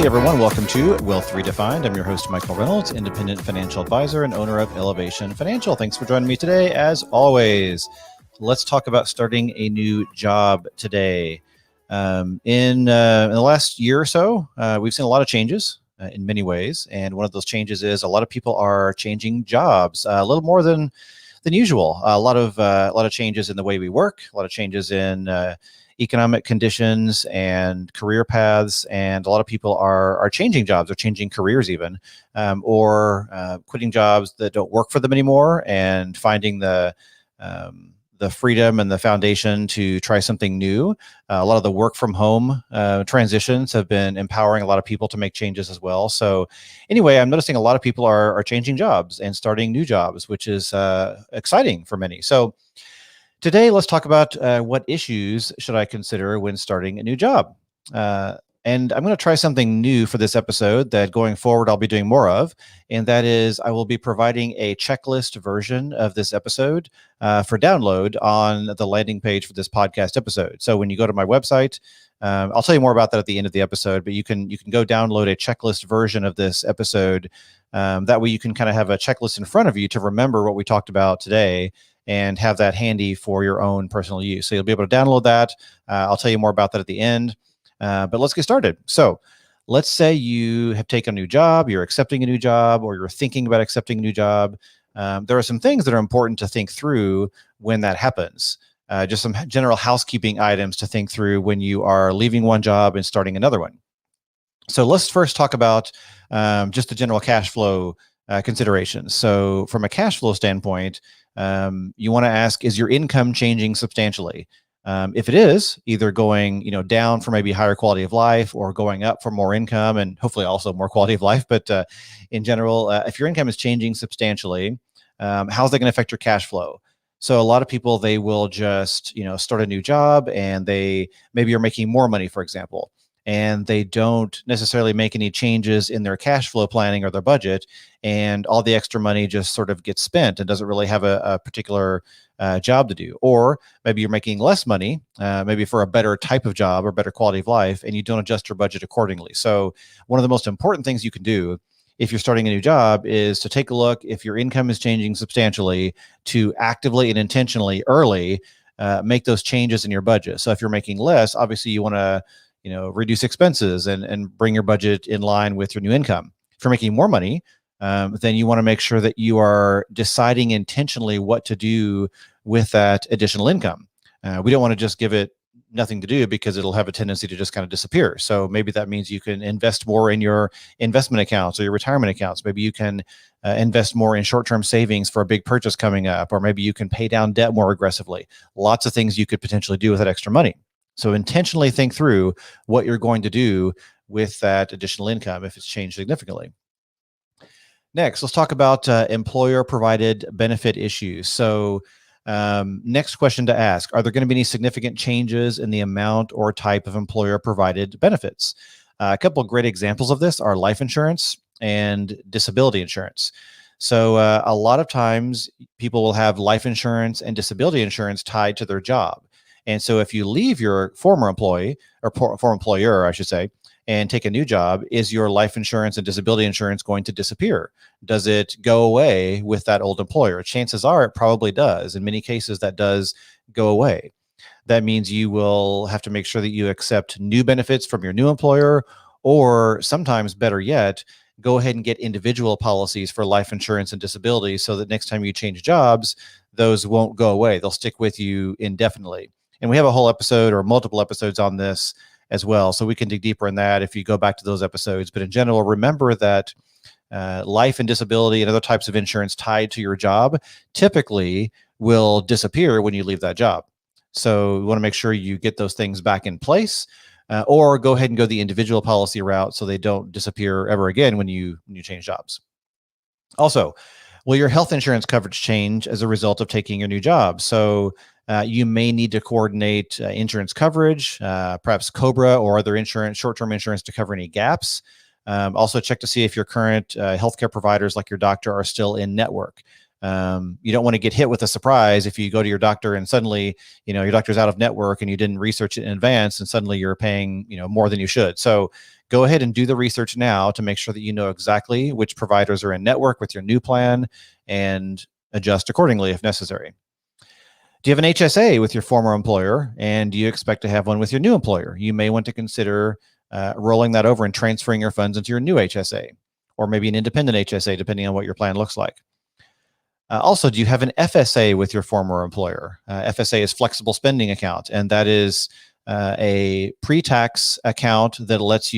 everyone. Welcome to Wealth Redefined. I'm your host, Michael Reynolds, independent financial advisor and owner of Elevation Financial. Thanks for joining me today. As always, let's talk about starting a new job today. In the last year or so, we've seen a lot of changes in many ways. And one of those changes is a lot of people are changing jobs a little more than usual. A lot of changes in the way we work, a lot of changes in economic conditions and career paths, and a lot of people are changing jobs or changing careers even, or quitting jobs that don't work for them anymore and finding the freedom and the foundation to try something new. A lot of the work from home transitions have been empowering a lot of people to make changes as well. So anyway, I'm noticing a lot of people are changing jobs and starting new jobs, which is exciting for many. So today, let's talk about what issues should I consider when starting a new job. And I'm going to try something new for this episode that going forward I'll be doing more of, and that is I will be providing a checklist version of this episode for download on the landing page for this podcast episode. So when you go to my website, I'll tell you more about that at the end of the episode, but you can go download a checklist version of this episode. That way you can kind of have a checklist in front of you to remember what we talked about today and have that handy for your own personal use. So you'll be able to download that. I'll tell you more about that at the end, but let's get started. So let's say you have taken a new job, you're accepting a new job, or you're thinking about accepting a new job. There are some things that are important to think through when that happens. Just some general housekeeping items to think through when you are leaving one job and starting another one. So let's first talk about just the general cash flow considerations. So from a cash flow standpoint, you want to ask, is your income changing substantially? If it is, either going down for maybe higher quality of life or going up for more income and hopefully also more quality of life. But in general, if your income is changing substantially, how's that going to affect your cash flow? So a lot of people, they will just start a new job and they maybe are making more money, for example, and they don't necessarily make any changes in their cash flow planning or their budget, and all the extra money just sort of gets spent and doesn't really have a particular job to do. Or maybe you're making less money, maybe for a better type of job or better quality of life, and you don't adjust your budget accordingly. So one of the most important things you can do if you're starting a new job is to take a look if your income is changing substantially, to actively and intentionally early make those changes in your budget. So if you're making less, obviously you want to reduce expenses and bring your budget in line with your new income. If you're making more money, then you want to make sure that you are deciding intentionally what to do with that additional income. We don't want to just give it nothing to do because it'll have a tendency to just kind of disappear. So maybe that means you can invest more in your investment accounts or your retirement accounts. Maybe you can invest more in short-term savings for a big purchase coming up, or maybe you can pay down debt more aggressively. Lots of things you could potentially do with that extra money. So intentionally think through what you're going to do with that additional income if it's changed significantly. Next, let's talk about employer-provided benefit issues. So next question to ask, are there going to be any significant changes in the amount or type of employer-provided benefits? A couple of great examples of this are life insurance and disability insurance. So a lot of times people will have life insurance and disability insurance tied to their job. And so if you leave your former employee or former employer, I should say, and take a new job, is your life insurance and disability insurance going to disappear? Does it go away with that old employer? Chances are it probably does. In many cases, that does go away. That means you will have to make sure that you accept new benefits from your new employer, or sometimes better yet, go ahead and get individual policies for life insurance and disability so that next time you change jobs, those won't go away. They'll stick with you indefinitely. And we have a whole episode or multiple episodes on this as well. So we can dig deeper in that if you go back to those episodes. But in general, remember that life and disability and other types of insurance tied to your job typically will disappear when you leave that job. So we want to make sure you get those things back in place, or go ahead and go the individual policy route so they don't disappear ever again when you change jobs. Also, will your health insurance coverage change as a result of taking your new job? So you may need to coordinate insurance coverage, perhaps COBRA or other insurance, short-term insurance to cover any gaps. Also check to see if your current healthcare providers like your doctor are still in network. You don't want to get hit with a surprise if you go to your doctor and suddenly, your doctor's out of network and you didn't research it in advance and suddenly you're paying, more than you should. So go ahead and do the research now to make sure that you know exactly which providers are in network with your new plan and adjust accordingly if necessary. Do you have an HSA with your former employer, and do you expect to have one with your new employer? You may want to consider rolling that over and transferring your funds into your new HSA, or maybe an independent HSA, depending on what your plan looks like. Also, do you have an FSA with your former employer? FSA is flexible spending account, and that is a pre-tax account that lets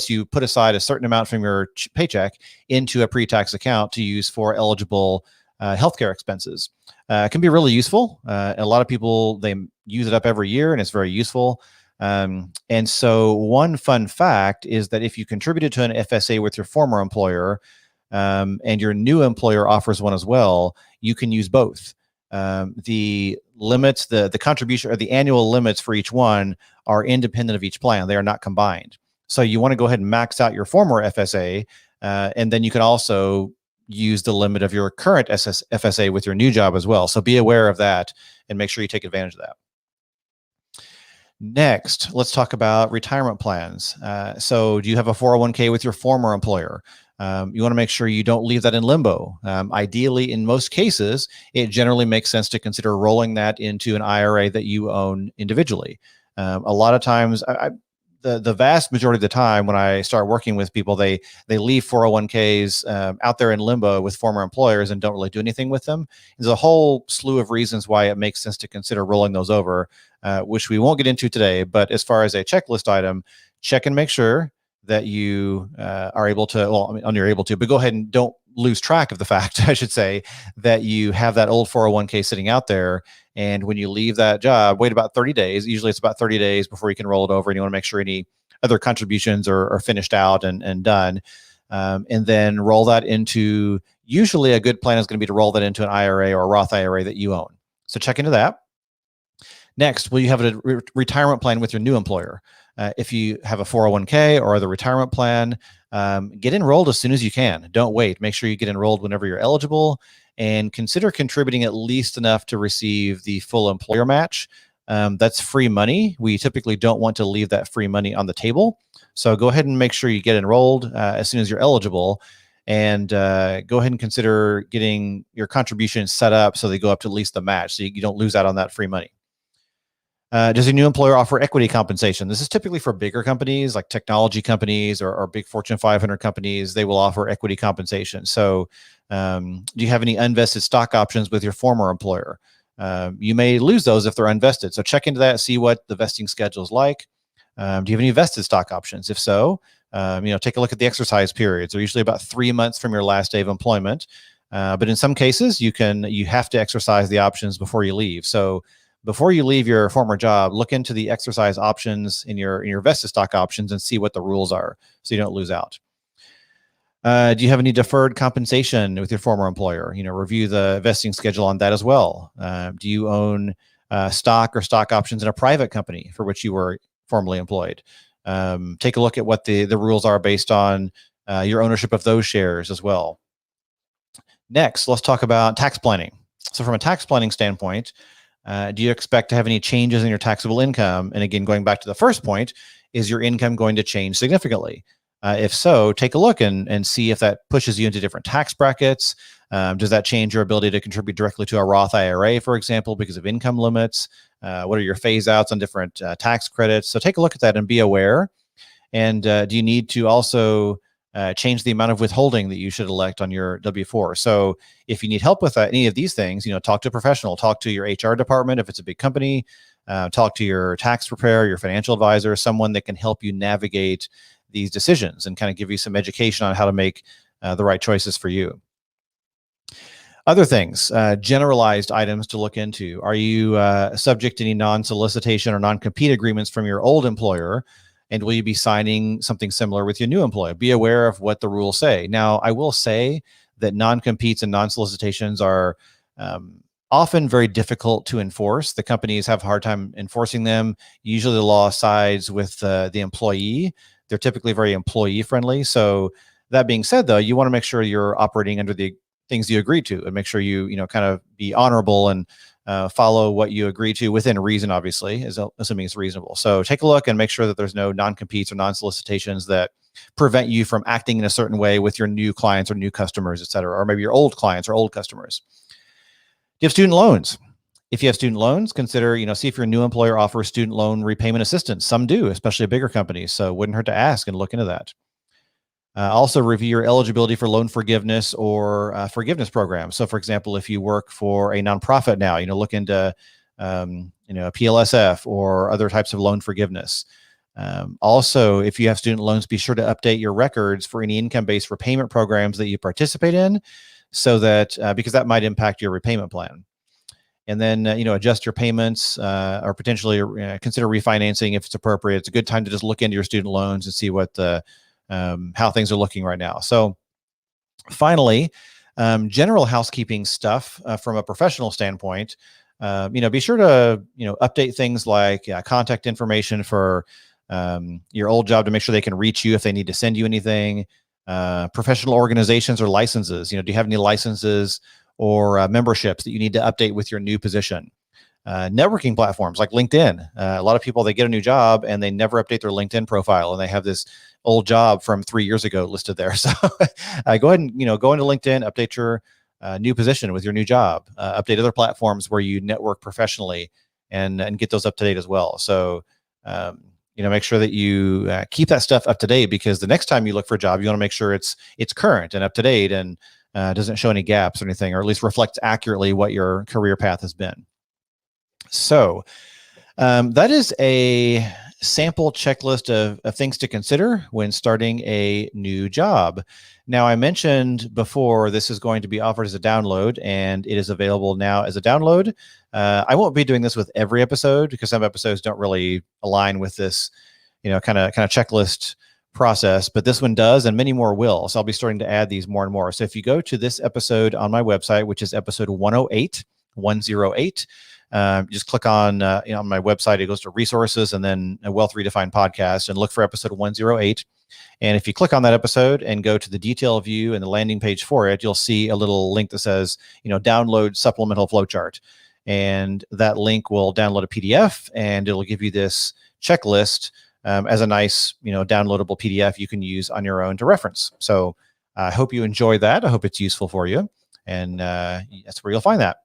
you put aside a certain amount from your paycheck into a pre-tax account to use for eligible healthcare expenses. It can be really useful. A lot of people, they use it up every year, and it's very useful. And so one fun fact is that if you contributed to an FSA with your former employer, and your new employer offers one as well, you can use both. The limits, the contribution or the annual limits for each one are independent of each plan. They are not combined. So you want to go ahead and max out your former FSA, and then you can also use the limit of your current FSA with your new job as well. So be aware of that and make sure you take advantage of that. Next, let's talk about retirement plans. So do you have a 401k with your former employer? You want to make sure you don't leave that in limbo. Ideally, in most cases, it generally makes sense to consider rolling that into an IRA that you own individually. A lot of times, the vast majority of the time when I start working with people, they leave 401ks out there in limbo with former employers and don't really do anything with them. There's a whole slew of reasons why it makes sense to consider rolling those over, which we won't get into today. But as far as a checklist item, check and make sure that you are able to, well, I mean, you're able to, but go ahead and don't lose track of the fact, I should say, that you have that old 401k sitting out there. And when you leave that job, wait about 30 days. Usually it's about 30 days before you can roll it over. And you want to make sure any other contributions are finished out and done. And then roll that into, usually a good plan is going to be to roll that into an IRA or a Roth IRA that you own. So check into that. Next, will you have a retirement plan with your new employer? If you have a 401k or other retirement plan, get enrolled as soon as you can. Don't wait. Make sure you get enrolled whenever you're eligible, and consider contributing at least enough to receive the full employer match. That's free money. We typically don't want to leave that free money on the table. So go ahead and make sure you get enrolled as soon as you're eligible, and go ahead and consider getting your contributions set up so they go up to at least the match, so you don't lose out on that free money. Does your new employer offer equity compensation? This is typically for bigger companies like technology companies or big Fortune 500 companies. They will offer equity compensation. So do you have any unvested stock options with your former employer? You may lose those if they're unvested. So check into that, see what the vesting schedule is like. Do you have any vested stock options? If so, take a look at the exercise periods. They're usually about 3 months from your last day of employment. But in some cases, you have to exercise the options before you leave. So before you leave your former job, look into the exercise options in your vested stock options and see what the rules are so you don't lose out. Do you have any deferred compensation with your former employer? Review the vesting schedule on that as well. Do you own stock or stock options in a private company for which you were formerly employed? Take a look at what the rules are based on your ownership of those shares as well. Next, let's talk about tax planning. So from a tax planning standpoint, do you expect to have any changes in your taxable income? And again, going back to the first point, is your income going to change significantly? If so, take a look and see if that pushes you into different tax brackets. Does that change your ability to contribute directly to a Roth IRA, for example, because of income limits? What are your phase outs on different tax credits? So take a look at that and be aware. And do you need to also change the amount of withholding that you should elect on your W-4? So if you need help with any of these things, talk to a professional, talk to your HR department if it's a big company, talk to your tax preparer, your financial advisor, someone that can help you navigate these decisions and kind of give you some education on how to make the right choices for you. Other things, generalized items to look into. Are you subject to any non-solicitation or non-compete agreements from your old employer? And will you be signing something similar with your new employer? Be aware of what the rules say. Now, I will say that non-competes and non-solicitations are often very difficult to enforce. The companies have a hard time enforcing them. Usually the law sides with the employee. They're typically very employee friendly. So that being said, though, you want to make sure you're operating under the things you agreed to, and make sure you kind of be honorable and follow what you agree to within reason, obviously, assuming it's reasonable. So take a look and make sure that there's no non-competes or non-solicitations that prevent you from acting in a certain way with your new clients or new customers, et cetera, or maybe your old clients or old customers. Do you have student loans? If you have student loans, consider, see if your new employer offers student loan repayment assistance. Some do, especially bigger companies. So it wouldn't hurt to ask and look into that. Also review your eligibility for loan forgiveness or forgiveness programs. So for example, if you work for a nonprofit now, look into, a PLSF or other types of loan forgiveness. Also, if you have student loans, be sure to update your records for any income-based repayment programs that you participate in, so that because that might impact your repayment plan. And then adjust your payments or potentially consider refinancing if it's appropriate. It's a good time to just look into your student loans and see what how things are looking right now. So finally, general housekeeping stuff from a professional standpoint. Be sure to update things like contact information for your old job to make sure they can reach you if they need to send you anything. Professional organizations or licenses. Do you have any licenses or memberships that you need to update with your new position? Networking platforms like LinkedIn. A lot of people, they get a new job and they never update their LinkedIn profile, and they have this old job from 3 years ago listed there. So go ahead and go into LinkedIn, update your new position with your new job, update other platforms where you network professionally, and get those up to date as well. So make sure that you keep that stuff up to date, because the next time you look for a job, you want to make sure it's current and up to date and doesn't show any gaps or anything, or at least reflects accurately what your career path has been. So that is a sample checklist of things to consider when starting a new job. Now, I mentioned before this is going to be offered as a download, and it is available now as a download. I won't be doing this with every episode, because some episodes don't really align with this, kind of checklist process, but this one does, and many more will. So I'll be starting to add these more and more. So if you go to this episode on my website, which is episode 108, just click on on my website, it goes to resources and then a Wealth Redefined podcast, and look for episode 108. And if you click on that episode and go to the detail view and the landing page for it, you'll see a little link that says, download supplemental flowchart. And that link will download a PDF, and it'll give you this checklist as a nice, downloadable PDF you can use on your own to reference. So I hope you enjoy that. I hope it's useful for you. And that's where you'll find that.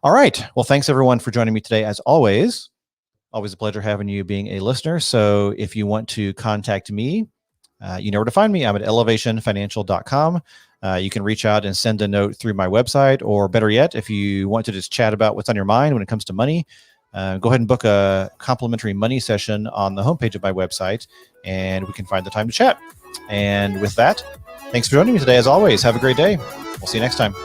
All right. Well, thanks everyone for joining me today. As always a pleasure having you being a listener. So if you want to contact me, you know where to find me. I'm at elevationfinancial.com. You can reach out and send a note through my website, or better yet, if you want to just chat about what's on your mind when it comes to money, go ahead and book a complimentary money session on the homepage of my website, and we can find the time to chat. And with that, thanks for joining me today. As always, have a great day. We'll see you next time.